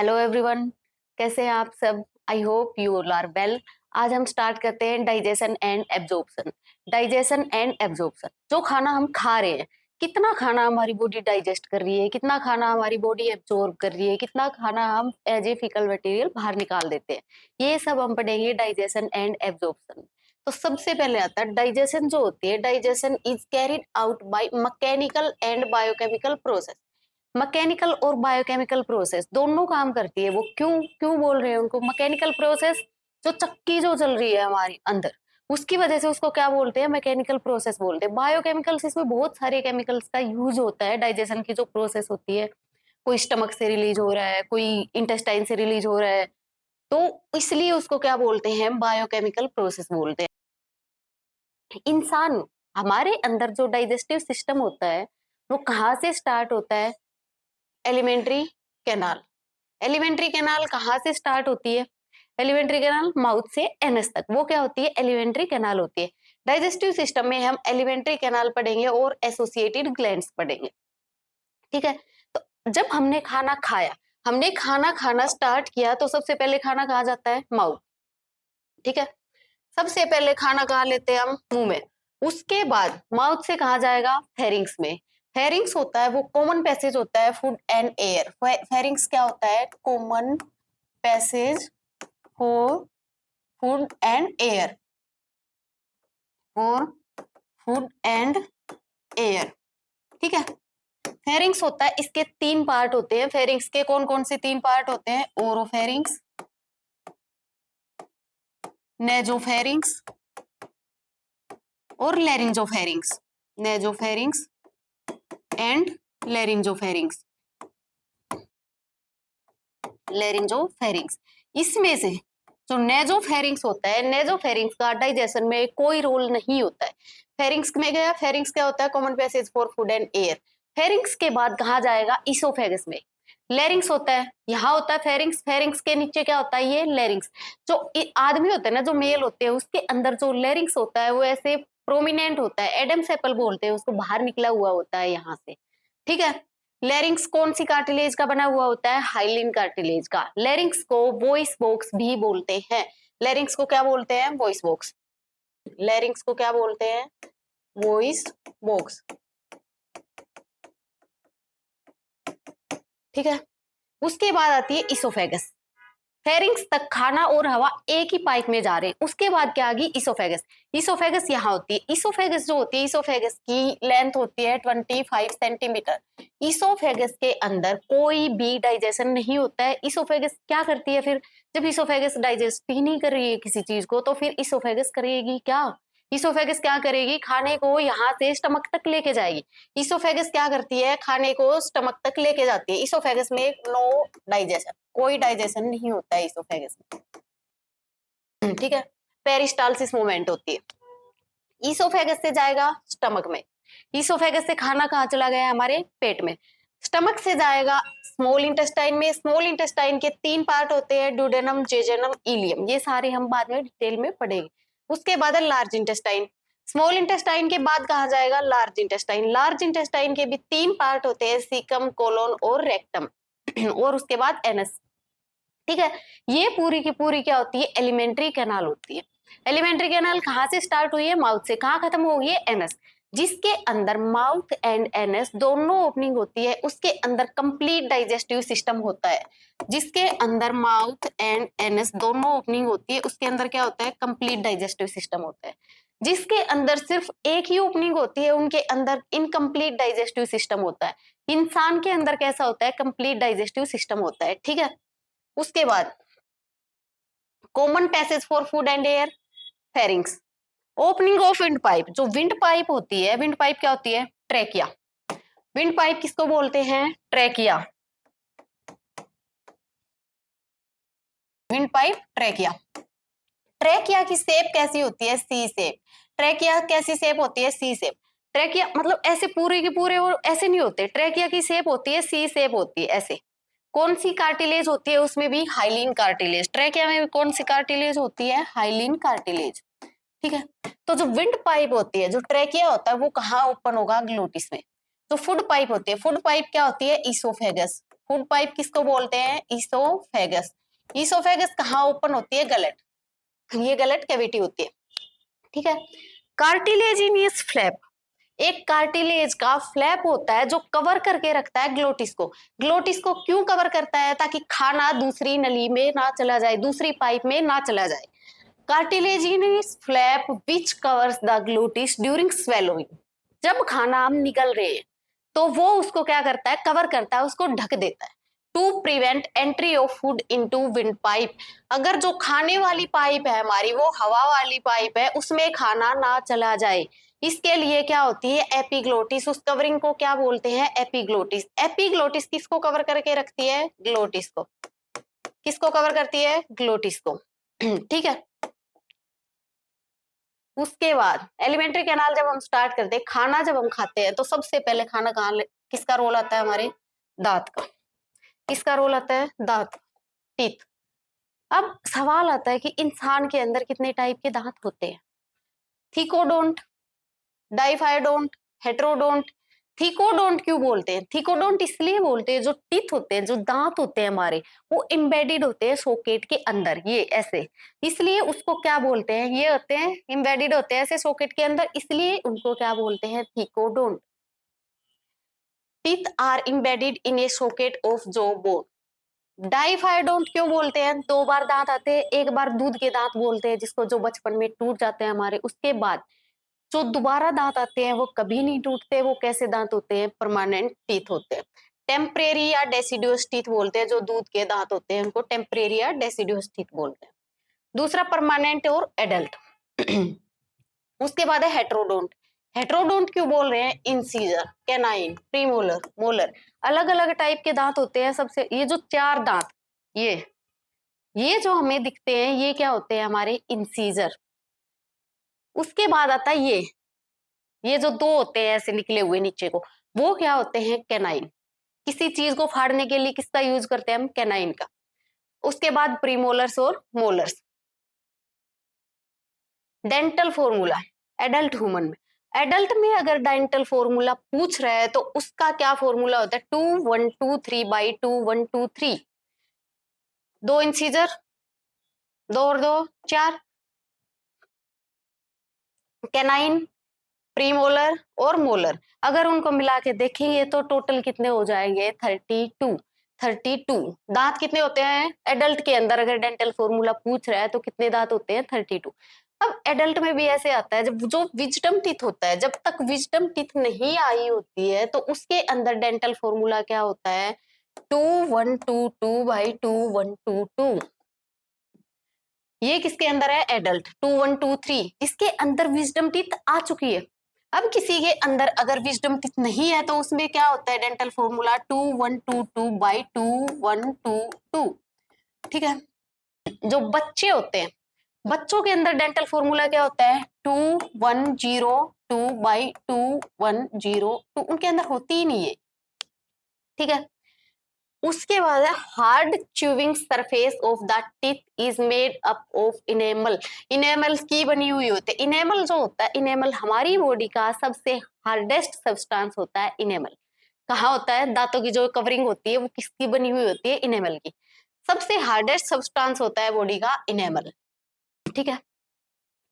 Hello everyone, कैसे हैं आप सब? I hope you all are well. आज हम स्टार्ट करते हैं digestion and absorption. Digestion and absorption, जो खाना हम खा रहे हैं, कितना खाना हमारी बॉडी डाइजेस्ट कर रही है, कितना खाना हमारी बॉडी एब्जॉर्ब कर रही है, कितना खाना हम एज ए फीकल मटेरियल बाहर निकाल देते हैं, ये सब हम पढ़ेंगे डाइजेशन एंड एब्जॉर्प्शन। तो सबसे पहले आता है डाइजेशन। जो होती है, digestion is carried out by mechanical and biochemical process. Mechanical और बायोकेमिकल प्रोसेस दोनों काम करती है। वो क्यों क्यों बोल रहे हैं उनको मैकेनिकल प्रोसेस? जो चक्की जो चल रही है हमारी अंदर, उसकी वजह से उसको क्या बोलते हैं? मैकेनिकल प्रोसेस बोलते हैं। बायोकेमिकल्स, इसमें बहुत सारे केमिकल्स का यूज होता है। डाइजेशन की जो प्रोसेस होती है, कोई स्टमक से रिलीज हो रहा है, कोई इंटेस्टाइन से रिलीज हो रहा है, तो इसलिए उसको क्या बोलते हैं? बायोकेमिकल प्रोसेस बोलते हैं। इंसान, हमारे अंदर जो डाइजेस्टिव सिस्टम होता है, वो कहाँ से स्टार्ट होता है? Alimentary canal. एलिमेंट्री कैनाल कहाँ से स्टार्ट होती है? एलिमेंट्री कैनाल माउथ से एनस तक, वो क्या होती है? एलिमेंट्री कैनाल होती है। डाइजेस्टिव सिस्टम में हम एलिमेंट्री कैनाल पढ़ेंगे और एसोसिएटेड ग्लैंड्स पढ़ेंगे, ठीक है? तो जब हमने खाना खाया, हमने खाना खाना स्टार्ट किया, तो सबसे पहले खाना कहाँ जाता है? माउथ, ठीक है? सबसे पहले खाना कहाँ लेते हैं हम? मुंह में। उसके बाद माउथ से कहाँ जाएगा? फेरिंग्स में। फेरिंग्स होता है वो कॉमन पैसेज होता है फूड एंड एयर। फेरिंग्स क्या होता है? Common passage for food and air, for food and air, ठीक है? फेरिंग्स होता है, इसके तीन पार्ट होते हैं। फेरिंग्स के कौन कौन से तीन पार्ट होते हैं? ओरोफेरिंग्स, नेजोफेरिंग्स और लेरिंजोफेरिंग्स। Nasopharynx and लेरिंजोफेरिंग्स। लेरिंजोफेरिंग्स, इसमें से जो नेजोफेरिंग्स होता है, नेजोफेरिंग्स का डाइजेशन में कोई रोल नहीं होता है। फेरिंग्स में गया, फेरिंग्स क्या होता है? Common passage for food and air. Pharynx के बाद कहाँ जाएगा? इसोफेगस में। लेरिंग्स होता है, यहाँ होता है फेरिंग्स। फेरिंग्स के नीचे क्या होता है? ये लेरिंग्स। जो आदमी होते हैं ना, जो मेल होते हैं, उसके अंदर जो लेरिंग्स होता है वो ऐसे प्रोमिनेंट होता है, एडम्स एप्पल बोलते हैं उसको, बाहर निकला हुआ होता है यहाँ से, ठीक है? लेरिंग्स कौन सी कार्टिलेज का बना हुआ होता है? हाइलिन कार्टिलेज का। लेरिंग्स को वॉइस बॉक्स भी बोलते हैं। लेरिंग्स को क्या बोलते हैं? Voice box. लेरिंग्स को क्या बोलते हैं? वॉइस बॉक्स, ठीक है? उसके बाद आती है इसोफेगस। फेरिंग्स तक खाना और हवा एक ही पाइप में जा रहे हैं। उसके बाद क्या आ गई? इसोफेगस। इसोफेगस यहाँ होती है। इसोफेगस जो होती है, इसोफेगस की लेंथ होती है 25 सेंटीमीटर। इसोफेगस के अंदर कोई भी डाइजेशन नहीं होता है। इसोफेगस क्या करती है फिर? जब इसोफेगस डाइजेस्ट ही नहीं कर रही है किसी चीज को, तो फिर इसोफेगस करेगी क्या? इसोफेगस क्या करेगी? खाने को यहाँ से स्टमक तक लेके जाएगी। इसोफेगस क्या करती है? खाने को स्टमक तक लेके जाती है। इसोफेगस में नो डाइजेशन, कोई डाइजेशन नहीं होता है इसोफेगस में, ठीक है? पेरिस्टालसिस मूवमेंट होती है। इसोफेगस से जाएगा स्टमक में। इसोफेगस से खाना कहाँ चला गया? हमारे पेट में। स्टमक से जाएगा स्मॉल इंटेस्टाइन में। स्मॉल इंटेस्टाइन के तीन पार्ट होते हैं, डुडेनम, जेजेनम, इलियम। ये सारे हम बाद में डिटेल में पढ़ेंगे। उसके बाद है लार्ज इंटेस्टाइन। स्मॉल इंटेस्टाइन के बाद कहाँ जाएगा? Large intestine. लार्ज इंटेस्टाइन के भी तीन पार्ट होते हैं, सीकम, कोलोन और रेक्टम और उसके बाद एनस, ठीक है? ये पूरी की पूरी क्या होती है? एलिमेंट्री कैनाल होती है। एलिमेंट्री कैनाल कहाँ से स्टार्ट हुई है? माउथ से। कहाँ खत्म होगी? है एनस। जिसके अंदर माउथ एंड एनस दोनों ओपनिंग होती है, उसके अंदर कंप्लीट डाइजेस्टिव सिस्टम होता है। जिसके अंदर माउथ एंड एनस दोनों ओपनिंग होती है, उसके अंदर क्या होता है? कंप्लीट डाइजेस्टिव सिस्टम होता है। जिसके अंदर सिर्फ एक ही ओपनिंग होती है, उनके अंदर इनकम्प्लीट डाइजेस्टिव सिस्टम होता है। इंसान के अंदर कैसा होता है? कंप्लीट डाइजेस्टिव सिस्टम होता है, ठीक है? उसके बाद common passage for food and air, pharynx. Opening of wind pipe, जो विंड पाइप होती है, विंड पाइप क्या होती है? ट्रेकिया। विंड पाइप किसको बोलते हैं? Trachea. Wind pipe trachea. Trachea की शेप कैसी होती है? सी शेप। ट्रेकिया कैसी शेप होती है? सी शेप। ट्रेकिया मतलब ऐसे पूरे के पूरे वो ऐसे नहीं होते। ट्रेकिया की शेप होती है सी शेप होती है, ऐसे। कौन सी कार्टिलेज होती है उसमें भी? Hyaline cartilage. ट्रेकिया में भी कौन सी कार्टिलेज होती है? हाइलिन कार्टिलेज, ठीक है? तो जो विंड पाइप होती है, जो ट्रेकिया होता है, वो कहाँ ओपन होगा? ग्लोटिस में। जो फूड पाइप होती है, फूड पाइप क्या होती है? इसोफेगस। फूड पाइप किसको बोलते हैं? ईसोफेगस। ईसोफेगस कहाँ ओपन होती है? गलट, ये गलट कैविटी होती है, ठीक है। कार्टिलेजिनियस फ्लैप, एक कार्टिलेज का फ्लैप होता है जो कवर करके रखता है ग्लोटिस को। ग्लोटिस को क्यों कवर करता है? ताकि खाना दूसरी नली में ना चला जाए, दूसरी पाइप में ना चला जाए। Cartilaginous flap which covers the glottis during swallowing, जब खाना हम निकल रहे हैं तो वो उसको क्या करता है? कवर करता है, उसको ढक देता है। To prevent entry of food into windpipe, अगर जो खाने वाली पाइप है हमारी वो हवा वाली पाइप है, उसमें खाना ना चला जाए, इसके लिए क्या होती है? एपिग्लोटिस। उस कवरिंग को क्या बोलते हैं? एपिग्लोटिस। एपिग्लोटिस किसको कवर करके रखती है? ग्लोटिस को। किसको कवर करती है? ग्लोटिस को, ठीक है। उसके बाद एलिमेंट्री कैनाल जब हम स्टार्ट करते हैं, खाना जब हम खाते हैं तो सबसे पहले खाना कहाँ, किसका रोल आता है? हमारे दांत का। किसका रोल आता है? दांत, टीथ। अब सवाल आता है कि इंसान के अंदर कितने टाइप के दांत होते हैं? Thecodont, डाइफाइडोंट, heterodont. थीकोडोंट क्यों बोलते हैं? थीकोडोंट इसलिए बोलते हैं, जो टीथ होते हैं, जो दांत होते हैं हमारे, वो एम्बेडेड होते हैं सॉकेट के अंदर, ये ऐसे, इसलिए उसको क्या बोलते हैं? ये होते हैं एम्बेडेड होते हैं ऐसे सॉकेट के अंदर, इसलिए उनको क्या बोलते हैं? Thecodont. Teeth are embedded in a socket of jaw bone. Diphyodont क्यों बोलते हैं? दो बार दांत आते हैं, एक बार दूध के दांत बोलते हैं जिसको, जो बचपन में टूट जाते हैं हमारे, उसके बाद जो दोबारा दांत आते हैं वो कभी नहीं टूटते। वो कैसे दांत होते हैं? परमानेंट टीथ होते हैं। टेम्परेरी या डेसिडुअस टीथ बोलते हैं, जो दूध के दांत होते हैं उनको टेम्परेरी या डेसिडुअस टीथ बोलते हैं। दूसरा परमानेंट और एडल्ट। उसके बाद है हेटेरोडोंट। हेटेरोडोंट क्यों बोल रहे हैं? इंसीजर, कैनाइन, प्रीमोलर, मोलर, अलग अलग टाइप के दांत होते हैं। सबसे ये जो चार दांत, ये जो हमें दिखते हैं, ये क्या होते हैं? हमारे इंसीजर। उसके बाद आता है ये जो दो होते हैं ऐसे निकले हुए नीचे को, वो क्या होते हैं? कैनाइन। किसी चीज को फाड़ने के लिए किसका यूज करते हैं हम? कैनाइन का। उसके बाद प्रीमोलर्स और molars. Dental formula adult human में, एडल्ट में अगर डेंटल फॉर्मूला पूछ रहा है तो उसका क्या फॉर्मूला होता है? 2 1 2 3/2 1 2 3। दो इंसीजर, दो और दो चार, कैनाइन, प्रीमोलर और मोलर, अगर उनको मिला के देखेंगे तो टोटल कितने हो जाएंगे? 32। 32 दांत कितने होते हैं एडल्ट के अंदर? अगर डेंटल फॉर्मूला पूछ रहा है तो कितने दांत होते हैं? 32। अब एडल्ट में भी ऐसे आता है, जब जो विजडम टीथ होता है, जब तक विजडम टीथ नहीं आई होती है तो उसके अंदर डेंटल फॉर्मूला क्या होता है? 2 1 2 2/2 1 2 2। ये किसके अंदर है? एडल्ट। 2 1 2 3 इसके अंदर विजडम टीथ आ चुकी है। अब किसी के अंदर अगर विजडम टीथ नहीं है तो उसमें क्या होता है? Dental formula 2 1 2 2/2 1 2 2। ठीक है। जो बच्चे होते हैं, बच्चों के अंदर डेंटल फॉर्मूला क्या होता है? 2 1 0 2/2 1 0 2। उनके अंदर होती ही नहीं है, ठीक है। उसके बाद है hard chewing surface of the teeth is made up of enamel. Enamel की बनी हुई होती है। इनेमल जो होता है, इनेमल हमारी बॉडी का सबसे हार्डेस्ट सब्सटेंस होता है। इनेमल कहाँ होता है? दांतों की जो कवरिंग होती है वो किसकी बनी हुई होती है? इनेमल की। सबसे हार्डेस्ट सब्सटेंस होता है बॉडी का इनेमल, ठीक है।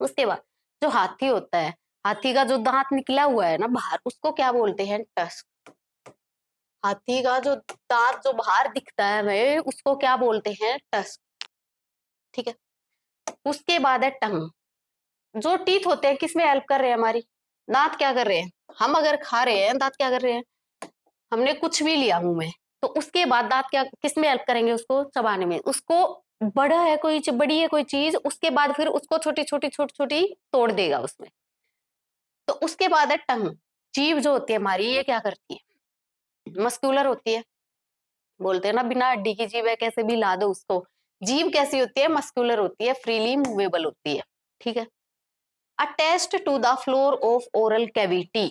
उसके बाद जो हाथी होता है, हाथी का जो दांत निकला हुआ है ना बाहर, उसको क्या बोलते हैं? टस्क। हाथी का जो दांत जो बाहर दिखता है हमें, उसको क्या बोलते हैं? टस्क, ठीक है। उसके बाद है टंग। जो टीथ होते हैं किसमें हेल्प कर रहे हैं? हमारी दांत क्या कर रहे हैं? हम अगर खा रहे हैं, दांत क्या कर रहे हैं? हमने कुछ भी लिया मुंह में तो उसके बाद दांत क्या किसमें हेल्प करेंगे? उसको चबाने में। उसको बड़ा है कोई बड़ी है कोई चीज, उसके बाद फिर उसको छोटी छोटी छोटी छोटी तोड़ देगा उसमें। तो उसके बाद है टंग। जीभ जो होती है हमारी, ये क्या करती है? मस्कुलर होती है। बोलते हैं ना बिना हड्डी की जीभ है, कैसे भी ला दो उसको। जीभ कैसी होती है? मस्कुलर होती है, फ्रीली मूवेबल होती है, ठीक है। Attached to the floor of oral cavity.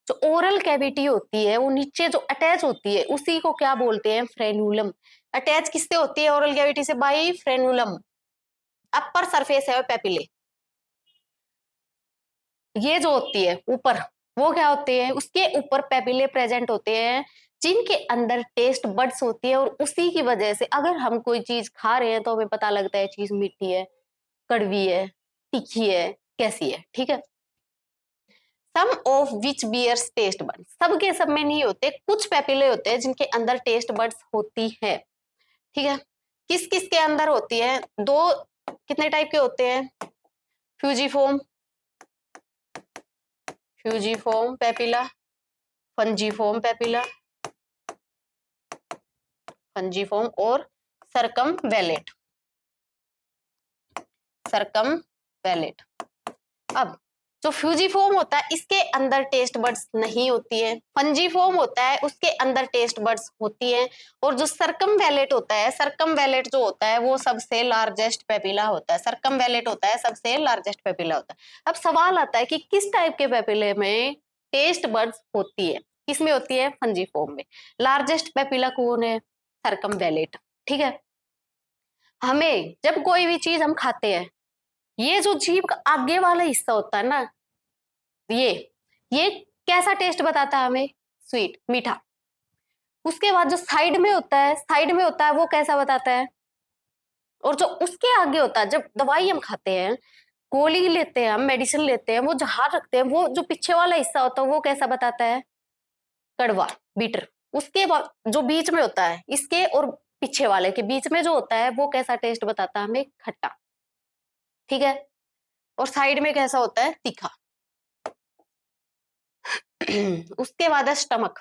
जो ओरल कैविटी होती है वो नीचे जो अटैच होती है उसी को क्या बोलते हैं? फ्रेन्यूलम। अटैच किससे होती है ओरल कैविटी से? By frenulum. अपर सरफेस है पेपिले, ये जो होती है ऊपर, वो क्या होते हैं? उसके ऊपर पेपिले प्रेजेंट होते हैं, जिनके अंदर टेस्ट बड्स होती है, और उसी की वजह से अगर हम कोई चीज खा रहे हैं तो हमें पता लगता है चीज मीठी है, कड़वी है, तीखी है, कैसी है। ठीक है। Some of which bears taste buds, सब के सब में नहीं होते, कुछ पेपिले होते हैं जिनके अंदर टेस्ट बड्स होती है। ठीक है। किस किस के अंदर होती है? दो, कितने टाइप के होते हैं? फ्यूजीफोम, फ्यूजीफोम पेपिला, फंजीफोम पेपिला, फंजीफोम और सरकमवेलेट, सरकमवेलेट। अब जो फ्यूजीफोम होता है इसके अंदर टेस्ट बड्स नहीं होती है, फंजीफोम होता है उसके अंदर टेस्ट बड्स होती है, और जो सरकमवेलेट होता है, सरकमवेलेट जो होता है वो सबसे लार्जेस्ट पेपिला होता है, सरकमवेलेट होता है सबसे लार्जेस्ट पेपिला होता है। अब सवाल आता है कि किस टाइप के पेपिले में टेस्ट बड्स होती है? किसमें होती है? फंजीफोम में। लार्जेस्ट पेपिला कौन है? सरकमवेलेट। ठीक है। हमें जब कोई भी चीज हम खाते हैं, ये जो जीभ का आगे वाला हिस्सा होता है ना, ये कैसा टेस्ट बताता है हमें? स्वीट, मीठा। उसके बाद जो साइड में होता है, साइड में होता है वो कैसा बताता है? और जो उसके आगे होता है, जब दवाई हम खाते हैं, गोली लेते हैं हम, मेडिसिन लेते हैं, वो जहां रखते हैं, वो जो पीछे वाला हिस्सा होता है वो कैसा बताता है? कड़वा, बीटर। उसके बाद जो बीच में होता है, इसके और पीछे वाले के बीच में जो होता है वो कैसा टेस्ट बताता है हमें? खट्टा। ठीक है। और साइड में कैसा होता है? तीखा। उसके बाद है स्टमक।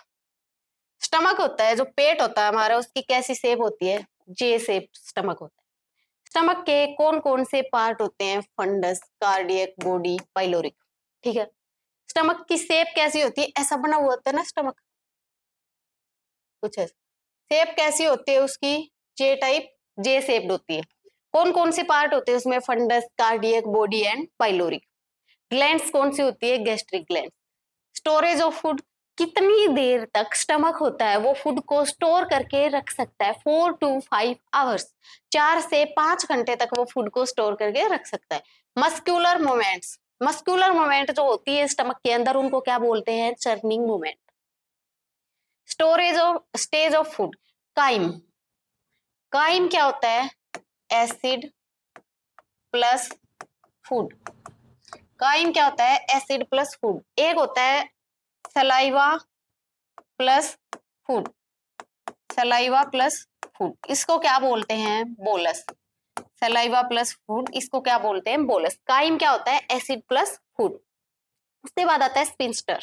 स्टमक होता है जो पेट होता है हमारा, उसकी कैसी शेप होती है? जे शेप स्टमक होता है। स्टमक के कौन कौन से पार्ट होते हैं? Fundus, cardiac, body, pyloric. ठीक है। स्टमक की शेप कैसी होती है? ऐसा बना हुआ होता है ना स्टमक, कुछ ऐसा। शेप कैसी होती है उसकी? जे टाइप, जे शेप्ड होती है। कौन कौन से पार्ट होते हैं उसमें? Fundus, cardiac, body and pyloric. Glands कौन सी होती है? Gastric gland. Storage of food, कितनी देर तक स्टमक होता है वो फूड को स्टोर करके रख सकता है? 4 to 5 आवर्स, 4 से 5 घंटे तक वो फूड को स्टोर करके रख सकता है। मस्कुलर मूवमेंट्स, मस्कुलर मूवमेंट जो होती है स्टमक के अंदर, उनको क्या बोलते हैं? Churning movement. Storage of, stage of food, chyme. Chyme क्या होता है? Acid plus food. काइम क्या होता है? Acid plus food. एक होता है saliva plus food, saliva plus food, इसको क्या बोलते हैं? बोलस। सलाइवा प्लस फूड, इसको क्या बोलते हैं? बोलस। काइम क्या होता है? Acid plus food. उसके बाद आता है स्पिंस्टर।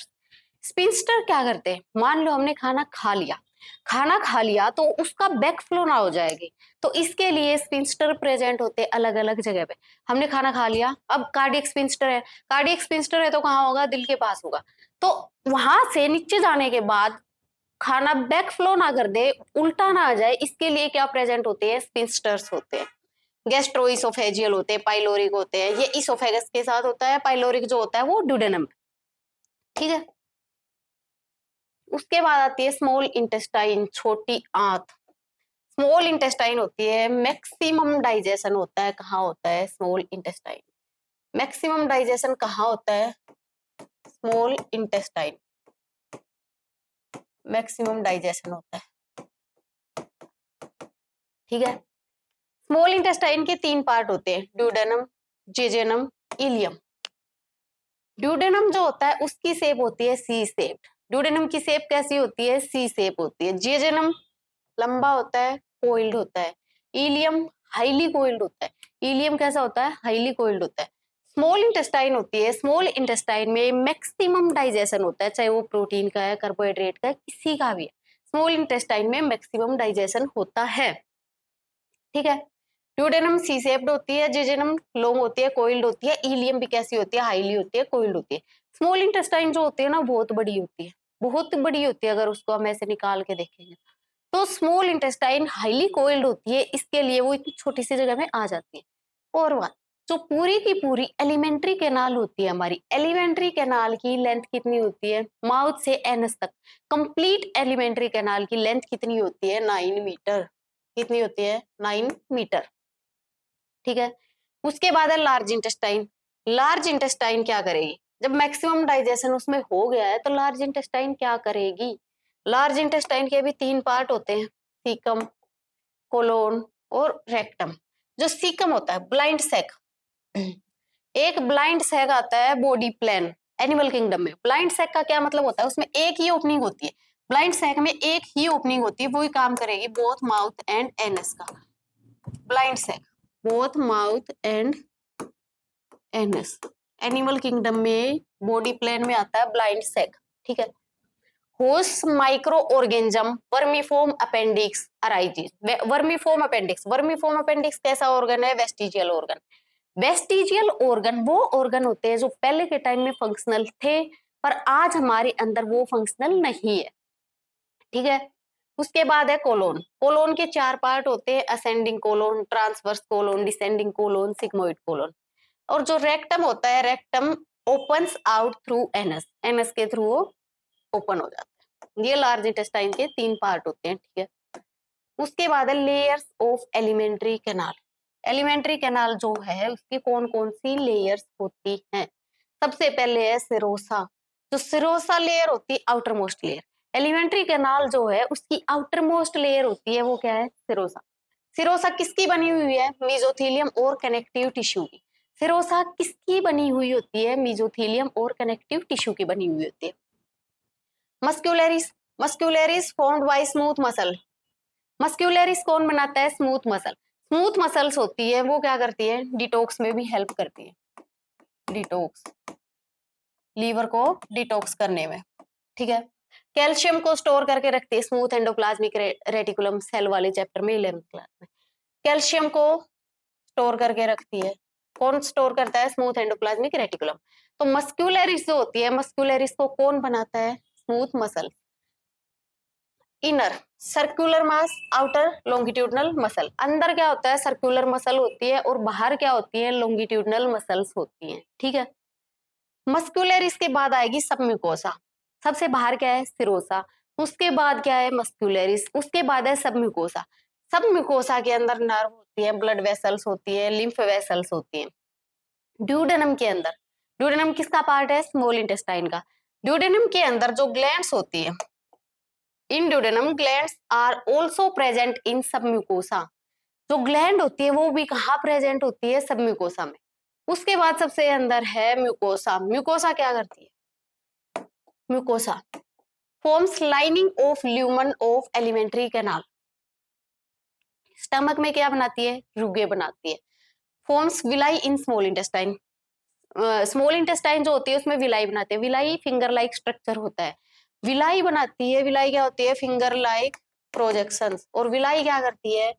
स्पिंस्टर क्या करते हैं? मान लो हमने खाना खा लिया, खाना खा लिया तो उसका बैक फ्लो ना हो जाएगी, तो इसके लिए स्पिंस्टर प्रेजेंट होते हैं अलग अलग जगह पे। हमने खाना खा लिया, अब कार्डियक स्पिंस्टर है, कार्डियक स्पिंस्टर है तो कहाँ होगा? दिल के पास होगा। तो वहां से नीचे जाने के बाद खाना बैक फ्लो ना कर दे, उल्टा ना आ जाए, इसके लिए क्या प्रेजेंट होते हैं? स्पिंस्टर्स होते हैं। गैस्ट्रोइसोफेजियल होते हैं, पाइलोरिक होते हैं, ये इसोफेगस के साथ होता है, पाइलोरिक जो होता है वो ड्यूडेनम। ठीक है। उसके बाद आती है स्मॉल इंटेस्टाइन, छोटी आंत। स्मॉल इंटेस्टाइन होती है, मैक्सिमम डाइजेशन होता है, कहाँ होता है? Small intestine. मैक्सिमम डाइजेशन कहाँ होता है? स्मॉल इंटेस्टाइन, मैक्सिमम डाइजेशन होता है। ठीक है। स्मॉल इंटेस्टाइन के 3 पार्ट होते हैं, ड्यूडेनम, जेजेनम, इलियम। ड्यूडेनम जो होता है उसकी शेप होती है सी शेप। ड्यूडेनम की शेप कैसी होती है? सी शेप होती है। जेजेनम लंबा होता है, कोइल्ड होता है। इलियम हाईली कोइल्ड होता है। इलियम कैसा होता है? हाईली कोइल्ड होता है। स्मॉल इंटेस्टाइन होती है, स्मॉल इंटेस्टाइन में मैक्सिमम डाइजेशन होता है, चाहे वो प्रोटीन का है, कार्बोहाइड्रेट का है, किसी का भी है, स्मॉल इंटेस्टाइन में मैक्सिमम डाइजेशन होता है। ठीक है। ड्यूडेनम सी शेप्ड होती है, जेजेनम लॉन्ग होती है, कोइल्ड होती है, इलियम भी कैसी होती है? हाईली होती है, कोइल्ड होती है। स्मॉल इंटेस्टाइन जो होती है ना बहुत बड़ी होती है, बहुत बड़ी होती है, अगर उसको हम ऐसे निकाल के देखेंगे तो स्मॉल इंटेस्टाइन हाईली कोइल्ड होती है, इसके लिए वो इतनी छोटी सी जगह में आ जाती है। और वह जो पूरी की पूरी एलिमेंट्री कैनाल होती है, हमारी एलिमेंट्री कैनाल की लेंथ कितनी होती है? माउथ से एनस तक कंप्लीट एलिमेंट्री कैनाल की लेंथ कितनी होती है? 9 मीटर। कितनी होती है? 9 मीटर। ठीक है। उसके बाद है लार्ज इंटेस्टाइन। लार्ज इंटेस्टाइन क्या करेगी? जब मैक्सिमम डाइजेशन उसमें हो गया है तो लार्ज इंटेस्टाइन क्या करेगी? लार्ज इंटेस्टाइन के भी 3 पार्ट होते हैं, सीकम, कोलोन और रेक्टम। जो सीकम होता है ब्लाइंड सैक, एक ब्लाइंड सैक आता है बॉडी प्लान एनिमल किंगडम में। ब्लाइंड सैक का क्या मतलब होता है, उसमें एक ही ओपनिंग होती है, ब्लाइंड सैक में एक ही ओपनिंग होती है, वो ही काम करेगी बोथ माउथ एंड एनस का। Blind sac, both mouth and anus. Animal kingdom में बॉडी प्लान में आता है ब्लाइंड सैक, ठीक है। Host microorganism vermiform appendix arises. Vermiform appendix कैसा ऑर्गन है, वेस्टिजियल ऑर्गन। वेस्टिजियल ऑर्गन वो ऑर्गन होते हैं जो पहले के टाइम में फंक्शनल थे पर आज हमारे अंदर वो फंक्शनल नहीं है, ठीक है। उसके बाद है कोलोन। कोलोन के 4 पार्ट होते हैं, ascending colon, transverse colon, descending colon, sigmoid colon. और जो रेक्टम होता है, rectum opens out through anus, anus के थ्रू वो ओपन हो जाता है। ये लार्ज इंटेस्टाइन के 3 पार्ट होते हैं, ठीक है। उसके बाद है layers of alimentary canal. Alimentary canal जो है उसकी कौन कौन सी लेयर्स होती हैं। सबसे पहले है सिरोसा। जो सिरोसा लेयर होती है outer most layer. Alimentary canal जो है उसकी आउटर मोस्ट लेयर होती है, वो क्या है, सिरोसा। सिरोसा किसकी बनी हुई है, मेसोथेलियम और कनेक्टिव टिश्यू की। सिरोसा किसकी बनी हुई होती है, मेसोथेलियम और कनेक्टिव टिश्यू की बनी हुई होती है। Muscularis, muscularis formed by smooth muscle. Muscularis कौन बनाता है, स्मूथ मसल। स्मूथ मसल्स होती है वो क्या करती है, डिटॉक्स में भी हेल्प करती है, डिटॉक्स, लीवर को डिटॉक्स करने में, ठीक है। कैल्शियम को स्टोर करके रखती है, स्मूथ एंडोप्लाज्मिक रेटिकुलम सेल वाले चैप्टर में 11th क्लास में कैल्शियम को स्टोर करके रखती है। कौन स्टोर करता है, स्मूथ एंडोप्लाज्मिक रेटिकुलम। तो मस्क्यूलरिस जो होती है, मस्क्यूलरिस को कौन बनाता है, स्मूथ मसल। इनर सर्कुलर मास, आउटर लॉन्गिट्यूडनल मसल। अंदर क्या होता है, सर्कुलर मसल होती है और बाहर क्या होती है, लॉन्गिट्यूडनल मसल्स होती हैं, ठीक है। मस्क्यूलरिस के बाद आएगी सबम्यूकोसा। सबसे बाहर क्या है, सिरोसा। उसके बाद क्या है, मस्क्यूलरिस। उसके बाद है सबम्यूकोसा। सबम्यूकोसा के अंदर नर्व होती है, ब्लड वेसल्स होती है, लिम्फ वेसल्स होती है। ड्यूडेनम के अंदर, ड्यूडेनम किसका पार्ट है, स्मॉल इंटेस्टाइन का। ड्यूडेनम के अंदर जो ग्लैंड्स होती है, in duodenum glands are also present in submucosa. जो ग्लैंड होती है वो भी कहाँ प्रेजेंट होती है, सबम्यूकोसा में। उसके बाद सबसे अंदर है म्यूकोसा। म्यूकोसा क्या करती है, mucosa forms lining of lumen of alimentary canal. Stomach में क्या बनाती है, रुगे बनाती है। Forms villi in small intestine. Small intestine जो होती है उसमें विलाई बनाते हैं। विलाई फिंगर लाइक स्ट्रक्चर होता है, विलाई बनाती है। विलाई क्या होती है, फिंगर लाइक प्रोजेक्शंस। और विलाई क्या करती है,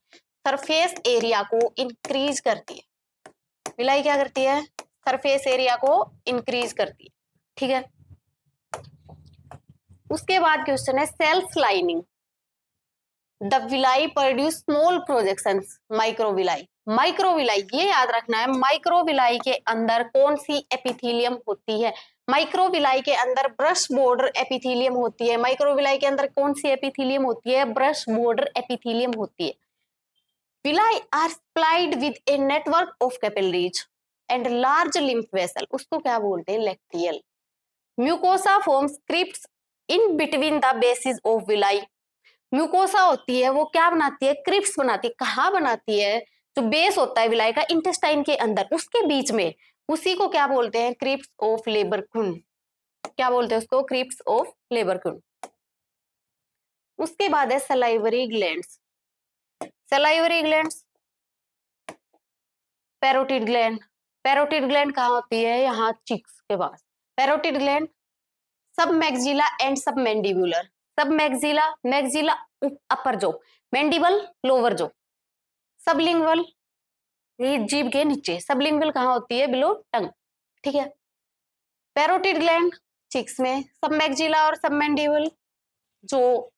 सरफेस एरिया को इंक्रीज करती है। विलाई क्या करती है, सरफेस एरिया को इंक्रीज करती है, ठीक है। उसके बाद क्वेश्चन है self lining. The villi produce small projections, microvilli. Microvilli ये याद रखना है, माइक्रोविलाई के अंदर कौन सी एपिथेलियम होती है। माइक्रोविलाई के अंदर ब्रश बॉर्डर एपिथेलियम होती है। माइक्रोविलाई के अंदर कौन सी एपिथेलियम होती है, ब्रश बॉर्डर एपिथेलियम होती है। Villi are supplied with a network of capillaries and large lymph vessel. उसको क्या बोलते हैं, lacteal. Mucosa forms crypts in between the bases of villi. Mucosa होती है वो क्या बनाती है, क्रिप्स बनाती है। कहाँ बनाती है, जो बेस होता है विलाई का इंटेस्टाइन के अंदर, उसके बीच में। उसी को क्या बोलते हैं, क्रिप्स ऑफ लेबरकुन। क्या बोलते हैं उसको, क्रिप्स ऑफ लेबरकुन। उसके बाद है salivary glands. Salivary glands, parotid gland. Parotid gland कहाँ होती है, यहाँ चिक्स के पास। पैरोटिड ग्लैंड सब मैक्सिला एंड सब मैंडिबुलर। सब मैक्सिला, मैक्सिला अपर जो, मैंडिबल लोअर जो, सबलिंगुअल ये जीभ के नीचे। सबलिंगुअल कहाँ होती है, बिलो टंग, ठीक है। पैरोटिड ग्लैंड चिक्स में, सब मैक्सिला और सब मैंडिबल जो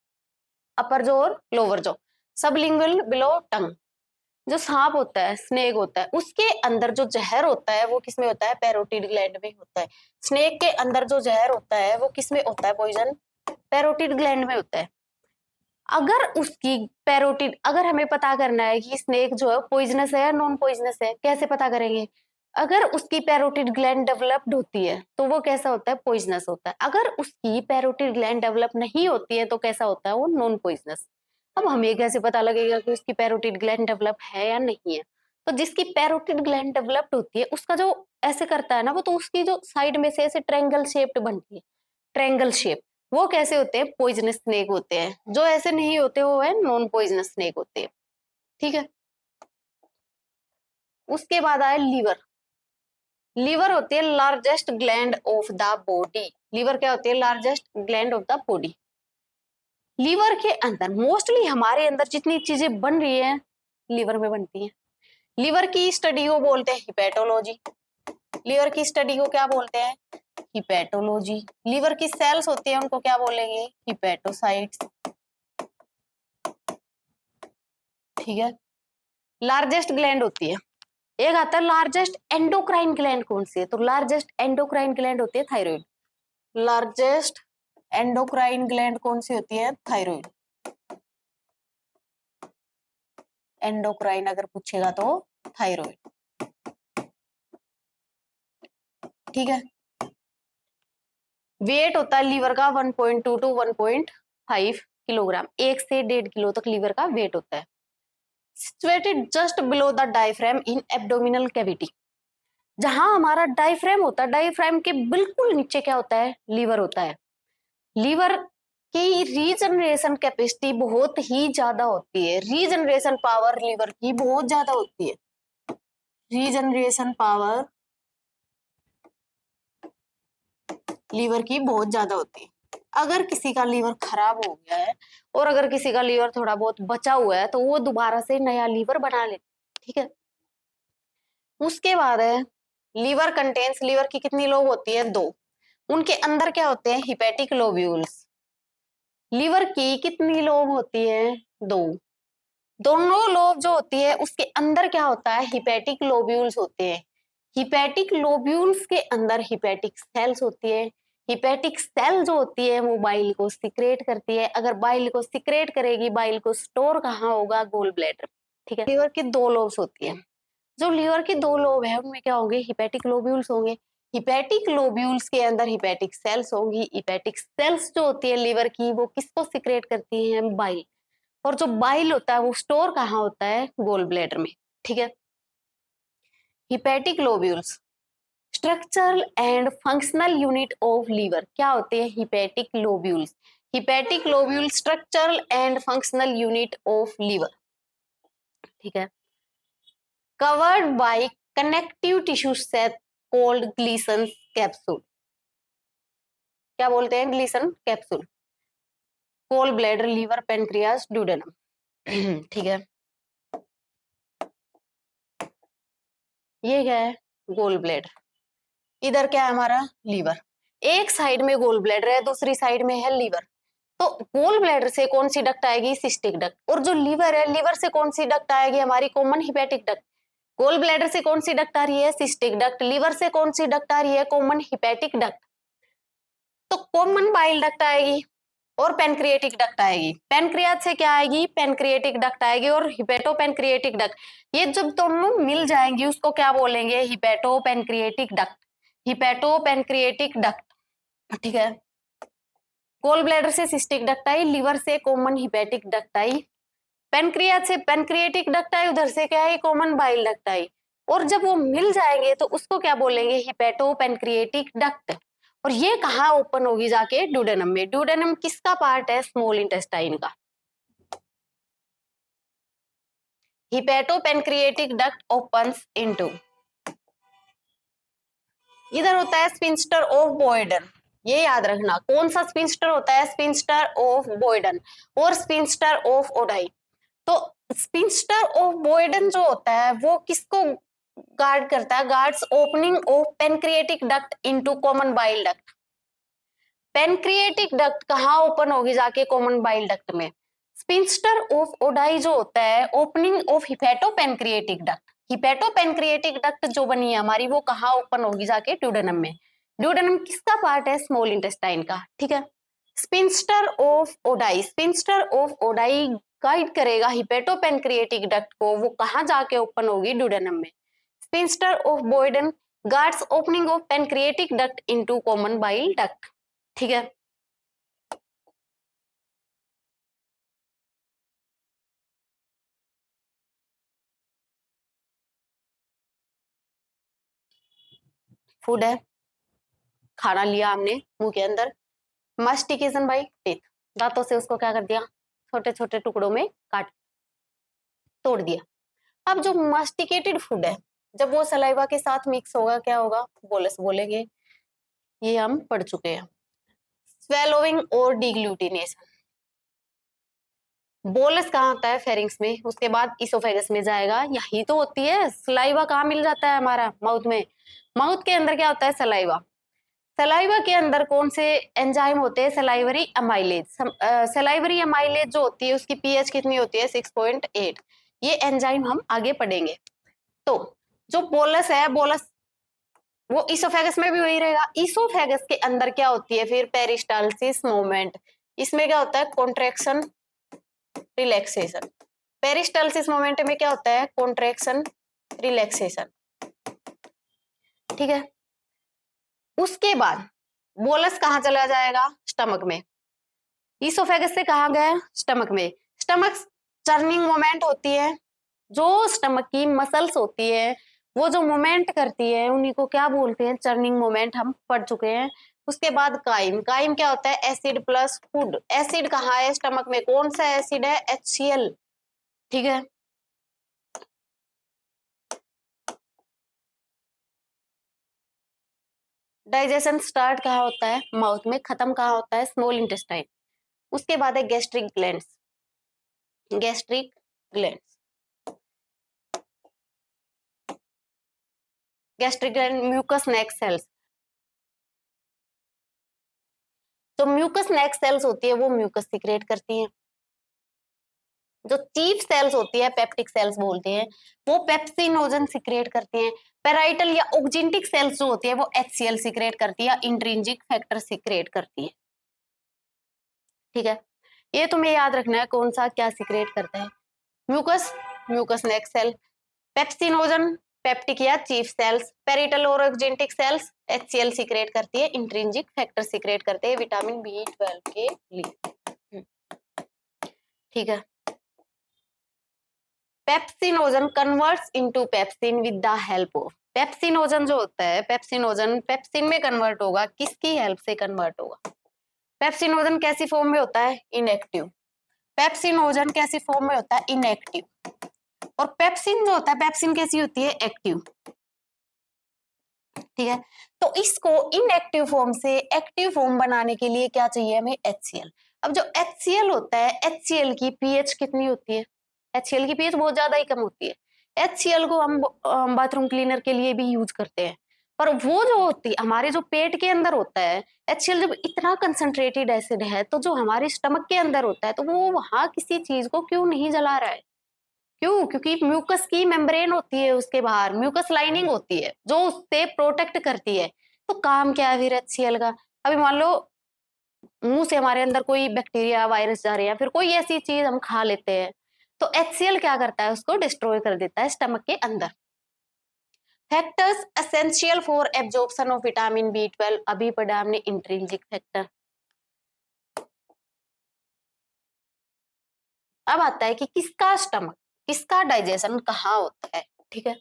अपर जो और लोअर जो, सबलिंगुअल बिलो टंग। जो सांप होता है, स्नेक होता है, उसके अंदर जो जहर होता है वो किसमें होता है, पैरोटिड ग्लैंड में होता है। स्नेक के अंदर जो जहर होता है वो किसमें होता है, पॉइजन, पैरोटिड ग्लैंड में होता है। अगर उसकी पैरोटिड, अगर हमें पता करना है कि स्नेक जो है पॉइजनस है या नॉन पॉइजनस है, कैसे पता करेंगे, अगर उसकी पैरोटिड ग्लैंड डेवलप्ड होती है तो वो कैसा होता है, पॉइजनस होता है। अगर उसकी पैरोटिड ग्लैंड डेवलप नहीं होती है तो कैसा होता है, वो नॉन पॉइजनस। अब हमें कैसे पता लगेगा कि उसकी पैरोटिड ग्लैंड डेवलप है या नहीं है? तो जिसकी पैरोटिड ग्लैंड डेवलप्ड होती है उसका जो ऐसे करता है ना, वो तो उसकी जो साइड में से ऐसे ट्रायंगल शेप्ड बनती है, ट्रायंगल शेप, वो कैसे होते हैं, पॉइजनस स्नेक होते हैं। जो ऐसे नहीं होते वो है नॉन पॉइजनस स्नेक होते हैं। ठीक है, उसके बाद आया लीवर। लीवर होती है largest gland of the body. Liver क्या होती है, largest gland of the body. Liver के अंदर मोस्टली हमारे अंदर जितनी चीजें बन रही है लीवर में बनती हैं। लीवर की स्टडी को बोलते हैं हिपैटोलॉजी। लीवर की स्टडी को क्या बोलते हैं, हिपैटोलॉजी। लीवर की सेल्स होती है उनको क्या बोलेंगे, हिपैटोसाइट्स। ठीक है, लार्जेस्ट ग्लैंड होती है। एक आता है लार्जेस्ट एंडोक्राइन ग्लैंड, कौन सी है, तो लार्जेस्ट एंडोक्राइन ग्लैंड होती है थायराइड। लार्जेस्ट एंडोक्राइन ग्लैंड कौन सी होती है, थायराइड। एंडोक्राइन अगर पूछेगा तो थायराइड। ठीक है, वेट होता है लीवर का 1.2 टू 1.5 किलोग्राम। 1 से 1.5 किलो तक लीवर का वेट होता है। Situated just below the diaphragm in abdominal cavity. जहां हमारा डायफ्राम होता है, डायफ्राम के बिल्कुल नीचे क्या होता है, लीवर होता है। लीवर की रीजनरेशन कैपेसिटी बहुत ही ज्यादा होती है। रीजनरेशन पावर लीवर की बहुत ज्यादा होती है। रीजनरेशन पावर लीवर की बहुत ज्यादा होती है। अगर किसी का लीवर खराब हो गया है और अगर किसी का लीवर थोड़ा बहुत बचा हुआ है तो वो दोबारा से नया लीवर बना ले। ठीक है, उसके बाद है लीवर कंटेन्स। लीवर की कितनी लोब होती है, 2। उनके अंदर क्या होते हैं, हिपेटिक लोब्यूल्स। लीवर की कितनी लोब होती है, 2। दोनों लोब जो होती है उसके अंदर क्या होता है, हिपेटिक लोब्यूल्स होते हैं। हिपेटिक लोब्यूल्स के अंदर हिपेटिक सेल्स होती है। हिपेटिक सेल जो होती है वो बाइल को सिक्रेट करती है। अगर बाइल को सिक्रेट करेगी, बाइल को स्टोर कहाँ होगा, गोल ब्लैडर। ठीक है, लीवर की 2 लोब्स होती है। जो लीवर की 2 लोब है उनमें क्या होंगे, हिपेटिक लोब्यूल्स होंगे। हिपेटिक लोब्यूल्स के अंदर हिपेटिक सेल्स होंगी। हिपेटिक सेल्स जो होती है लीवर की, वो किसको सिक्रेट करती है, बाइल। और जो बाइल होता है वो स्टोर कहाँ होता है, गोल ब्लैडर में। ठीक है, hepatic lobules structural and functional unit of liver क्या होते हैं, hepatic lobules. Hepatic lobule structural and functional unit of liver. ठीक है, covered by connective tissue set called Glisson capsule. क्या बोलते हैं, Glisson capsule. Gall bladder, liver, pancreas, duodenum. ठीक है, ये क्या है, गोल ब्लैडर। इधर क्या है हमारा, लीवर। एक साइड में गोल ब्लैडर है, दूसरी साइड में है लीवर। तो गोल ब्लैडर से कौन सी डक्ट आएगी, सिस्टिक डक्ट। और जो लीवर है, लीवर से कौन सी डक्ट आएगी, हमारी common hepatic duct. Gall bladder से कौन सी डक्ट आ रही है, सिस्टिक डक्ट। लीवर से कौन सी डक्ट आ रही है, कॉमन हिपेटिक डक्ट। तो कॉमन बाइल डक्ट आएगी और पेनक्रिएटिक डक्ट आएगी। पेनक्रियाज से क्या आएगी, पेनक्रिएटिक डक्ट आएगी और हिपेटो पेनक्रिएटिक डक्ट। ये जब दोनों मिल जाएंगी उसको क्या बोलेंगे, hepato pancreatic duct. Hepato pancreatic duct. ठीक है, गोल ब्लैडर से सिस्टिक डक्ट आई, लीवर से कॉमन हिपेटिक डक्ट आई, पेनक्रियाज से पेनक्रिएटिक डक्ट आई, उधर से क्या आई, कॉमन बाइल डक्ट आई। और जब वो मिल जाएंगे तो उसको क्या बोलेंगे, हिपेटो पेनक्रिएटिक डक्ट। और ये कहाँ ओपन होगी जाके, ड्यूडेनम में। ड्यूडेनम किसका पार्ट है, स्मॉल इंटेस्टाइन का। Hepato pancreatic duct opens into, इधर होता है स्फिंक्टर ऑफ बॉयडन। ये याद रखना, कौन सा स्फिंक्टर होता है, स्फिंक्टर ऑफ बॉयडन और स्फिंक्टर ऑफ ओडाई। तो स्फिंक्टर ऑफ बॉयडन जो होता है वो किसको गार्ड करता है, guards opening of pancreatic duct into common bile duct. Pancreatic duct कहाँ ओपन होगी जाके, कॉमन बाइल डक्ट में। स्फिंक्टर ऑफ ओडाई जो होता है opening of hepato pancreatic duct. Hepato pancreatic duct जो बनी है हमारी, वो कहाँ ओपन होगी जाके, ड्यूडेनम में। ड्यूडेनम किसका पार्ट है, स्मॉल इंटेस्टाइन का। ठीक है, sphincter of Oddi, sphincter of Oddi guide करेगा हिपेटो पेनक्रिएटिक डक्ट को, वो कहाँ जाके ओपन होगी, ड्यूडेनम में। Sphincter of बॉयडन guards opening of pancreatic duct into common bile duct. ठीक है, फूड है, खाना लिया हमने मुंह के अंदर, मास्टिकेशन बाई टीथ, दांतों से उसको क्या कर दिया, छोटे छोटे टुकड़ों में काट तोड़ दिया। अब जो मास्टिकेटेड फूड है, जब वो सलाइवा के साथ मिक्स होगा क्या होगा, बोलस बोलेंगे, ये हम पढ़ चुके हैं। स्वेलोइंग और डिग्लूटिनेशन, बोलस कहाँ होता है, फेरिंग्स में, उसके बाद इसोफेगस में जाएगा, यही तो होती है। सलाइवा कहाँ मिल जाता है हमारा, माउथ में। माउथ के अंदर क्या होता है, सलाइवा। सलाइवा के अंदर कौन से एंजाइम होते हैं, सलाइवरी अमाइलेज। सलाइवरी अमाइलेज जो होती है उसकी पीएच कितनी होती है, 6.8। ये एंजाइम हम आगे पढ़ेंगे। तो जो बोलस है, बोलस वो इसोफेगस में भी वही रहेगा। इसोफेगस के अंदर क्या होती है फिर, पेरिस्टालसिस मूवमेंट। इसमें क्या होता है, कॉन्ट्रैक्शन रिलैक्सेशन। पेरिस्टालसिस मूवमेंट में क्या होता है, कॉन्ट्रैक्शन रिलैक्सेशन। ठीक है, उसके बाद बोलस कहाँ चला जाएगा, स्टमक में। इसोफेगस से कहाँ गया, स्टमक में। स्टमक टर्निंग मोमेंट होती है, जो स्टमक की मसल्स होती है वो जो मोमेंट करती है उन्हीं को क्या बोलते हैं, टर्निंग मोमेंट, हम पढ़ चुके हैं। उसके बाद काइम, काइम क्या होता है, एसिड प्लस फूड। एसिड कहाँ है, स्टमक में, कौन सा एसिड है, HCl। ठीक है, डाइजेशन स्टार्ट कहाँ होता है, माउथ में, खत्म कहाँ होता है, स्मॉल इंटेस्टाइन। उसके बाद है gastric glands, gastric glands, gastric gland, mucus neck cells. जो म्यूकस नेक सेल्स होती है वो म्यूकस सिक्रेट करती है। जो चीफ सेल्स होती है, पेप्टिक सेल्स बोलते हैं, वो पेप्सिनोजन सिक्रेट करती हैं। पेराइटल या ऑक्जिंटिक सेल्स जो होती है वो HCl सिक्रेट करती है, इंट्रिंसिक फैक्टर सिक्रेट करती है। ठीक है, ये तुम्हें याद रखना है कौन सा क्या सिक्रेट करता है। म्यूकस, म्यूकस नेक सेल, पेप्सिनोजन, पेप्टिक या चीफ सेल्स, पेरिटल और ऑक्जिंटिक सेल्स HCl सिक्रेट करती है, इंट्रिंसिक फैक्टर सिक्रेट करते हैं विटामिन B12 के लिए। ठीक है, pepsinogen converts into pepsin with the help of. Pepsinogen जो होता है, पेप्सिनोजन पेप्सिन में कन्वर्ट होगा, किसकी हेल्प से कन्वर्ट होगा, पेप्सिनोजन कैसी फॉर्म में होता है, इनएक्टिव। पेप्सिनोजन कैसी फॉर्म में होता है, इनएक्टिव। और पेप्सिन जो होता है, पेप्सिन कैसी होती है, एक्टिव। ठीक है, तो इसको इनएक्टिव फॉर्म से एक्टिव फॉर्म बनाने के लिए क्या चाहिए हमें, HCl। अब जो HCl होता है, HCl की पीएच कितनी होती है, HCl की पीएच बहुत ज्यादा ही कम होती है। HCl को हम बाथरूम क्लीनर के लिए भी यूज करते हैं, पर वो जो होती है हमारे जो पेट के अंदर होता है, HCl जब इतना कंसंट्रेटेड एसिड है, तो जो हमारे स्टमक के अंदर होता है, तो वो वहां किसी चीज को क्यों नहीं जला रहा है, क्यों, क्योंकि म्यूकस की मेम्ब्रेन होती है, उसके बाहर म्यूकस लाइनिंग होती है जो उससे प्रोटेक्ट करती है। तो काम क्या है फिर HCl का, अभी मान लो मुंह से हमारे अंदर कोई बैक्टीरिया वायरस जा रहे हैं, फिर कोई ऐसी चीज हम खा लेते हैं, तो HCl क्या करता है, उसको डिस्ट्रॉय कर देता है स्टमक के अंदर। Factors essential for absorption of vitamin B12, अभी पढ़ा हमने इंट्रिंसिक फैक्टर। अब आता है कि किसका स्टमक, किसका डाइजेशन कहाँ होता है। ठीक है,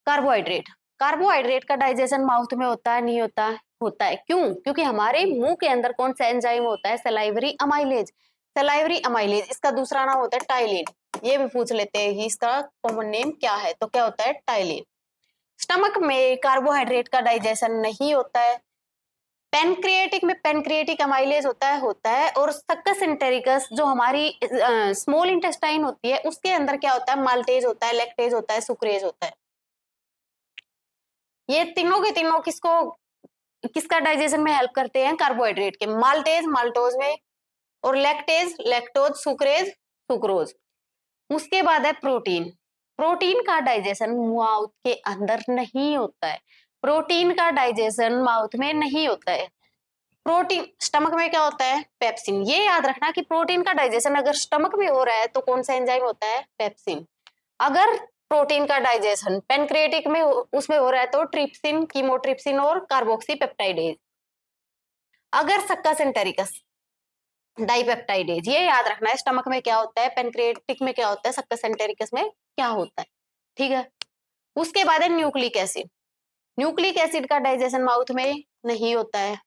कार्बोहाइड्रेट, कार्बोहाइड्रेट का डाइजेशन माउथ में होता है, नहीं होता, होता है। क्यों, क्योंकि हमारे मुंह के अंदर कौन सा एंजाइम होता है, सलाइवरी अमाइलेज। सलाइवरी अमाइलेज, इसका दूसरा नाम होता है टाइलिन। ये भी पूछ लेते हैं कि इसका कॉमन नेम क्या है, तो क्या होता है, टाइलिन। स्टमक में कार्बोहाइड्रेट का डाइजेशन नहीं होता है। पेनक्रिएटिक में पेनक्रिएटिक अमाइलेज होता है, और सक्कस एंटेरिकस जो हमारी स्मॉल इंटेस्टाइन होती है, उसके अंदर क्या होता है, माल्टेज होता है, लैक्टेज होता है, सुक्रेज होता है। ये तीनों के तीनों किसको, किसका डाइजेशन में हेल्प करते हैं, कार्बोहाइड्रेट के। माल्टेज माल्टोज में, और लैक्टेज लैक्टोज, सुक्रेज सुक्रोज। उसके बाद है प्रोटीन। प्रोटीन का डाइजेशन माउथ के अंदर नहीं होता है, प्रोटीन का डाइजेशन माउथ में नहीं होता है। प्रोटीन स्टमक में क्या होता है, पेप्सिन। ये याद रखना कि प्रोटीन का डाइजेशन अगर स्टमक में हो रहा है तो कौन सा एंजाइम होता है, पेप्सिन। अगर प्रोटीन का डाइजेशन पेनक्रिएटिक में उसमें हो रहा है तो ट्रिप्सिन, कीमोट्रिप्सिन और कार्बोक्सीपेप्टाइडेज। अगर सक्कस एंटेरिकस डाइपेप्टाइडेज, ये याद रखना है स्टमक में क्या होता है, पेनक्रिएटिक में क्या होता है, सक्कस एंटेरिकस में क्या होता है, ठीक है। उसके बाद है न्यूक्लिक एसिड। न्यूक्लिक एसिड का डाइजेशन माउथ में नहीं होता है,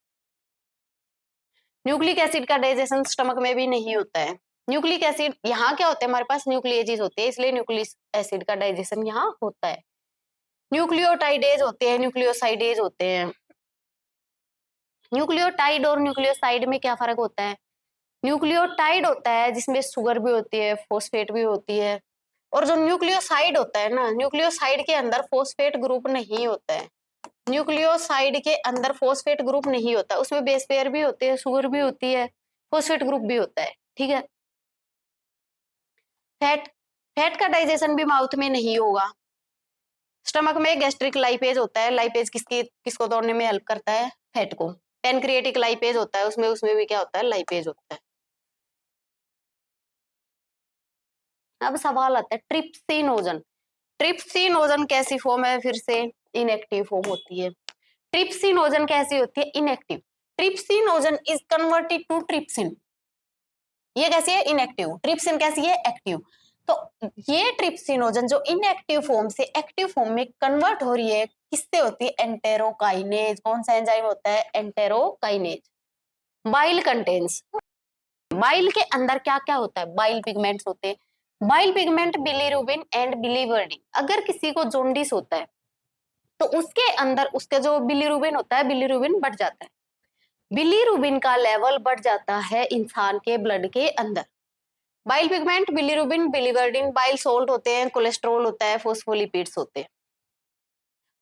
न्यूक्लिक एसिड का डाइजेशन स्टमक में भी नहीं होता है। न्यूक्लिक एसिड यहाँ क्या होता है, हमारे पास न्यूक्लिएजेस होते हैं, इसलिए न्यूक्लिक एसिड का डाइजेशन यहाँ होता है। न्यूक्लियोटाइडेज होते हैं, न्यूक्लियोसाइडेज होते हैं। न्यूक्लियोटाइड और न्यूक्लियोसाइड में क्या फर्क होता है, न्यूक्लियोटाइड होता है जिसमें शुगर भी होती है, फॉस्फेट भी होती है, और जो न्यूक्लियोसाइड होता है ना, न्यूक्लियोसाइड के अंदर फॉस्फेट ग्रुप नहीं होता है, न्यूक्लियोसाइड के अंदर फॉस्फेट ग्रुप नहीं होता, उसमें बेस पेयर भी होते हैं, शुगर भी होती है, फॉस्फेट ग्रुप भी होता है, ठीक है। फैट, फैट का डाइजेशन भी माउथ में नहीं होगा। स्टमक में गैस्ट्रिक लाइपेज होता है, लाइपेज किसको तोड़ने में हेल्प करता है, फैट को। पेनक्रिएटिक लाइपेज होता है, उसमें उसमें भी क्या होता है, लाइपेज होता है। अब सवाल आता है ट्रिप्सिनोजन। ट्रिप्सिनोजन कैसी फॉर्म है, फिर से इनएक्टिव फॉर्म होती है। ट्रिप्सिनोजन कैसी होती है, inactive. Trypsinogen is converted to trypsin, ये कैसी है, इनएक्टिव। ट्रिप्सिन कैसी है, एक्टिव। तो ये ट्रिप्सिनोजन जो इनएक्टिव फॉर्म से एक्टिव फॉर्म में कन्वर्ट हो रही है, किससे होती है, एंटेरोकाइनेज। कौन सा एंजाइम होता है, एंटेरोकाइनेज। बाइल कंटेन्स, बाइल के अंदर क्या क्या होता है, बाइल पिगमेंट्स होते हैं। Bile pigment bilirubin and biliverdin. अगर किसी को जोंडिस होता है तो उसके अंदर उसका जो बिलीरुबिन होता है, बिलीरुबिन बढ़ जाता है। बिलीरुबिन का लेवल बढ़ जाता है इंसान के ब्लड के अंदर। Bile pigment, bilirubin, biliverdin, bile salt होते हैं, कोलेस्ट्रॉल होता है, फोस्फोलिपिड्स होते हैं।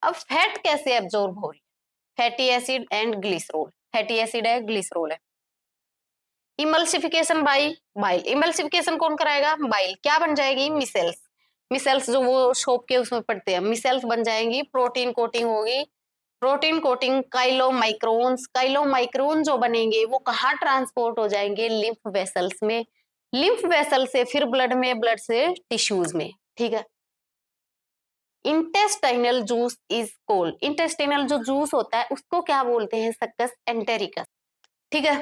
अब फैट कैसे एब्जॉर्ब हो रही है, fatty acid and glycerol. Fatty acid है, ग्लिसरॉल है। इमल्सिफिकेशन बाई बाइल, इमल्सिफिकेशन कौन कराएगा, बाइल। क्या बन जाएगी, मिसेल्स। मिसेल्स जो वो शोप के उसमें पड़ते हैं, मिसेल्स बन जाएंगी। प्रोटीन कोटिंग होगी, प्रोटीन कोटिंग काइलोमाइक्रोन्स। काइलोमाइक्रोन जो बनेंगे वो कहाँ ट्रांसपोर्ट हो जाएंगे, लिम्फ वेसल्स में। लिम्फ वेसल से फिर ब्लड में, ब्लड से टिश्यूज में, ठीक है। Intestinal juice is cold, intestinal जो जूस होता है उसको क्या बोलते हैं, सक्कस एंटेरिकस, ठीक है।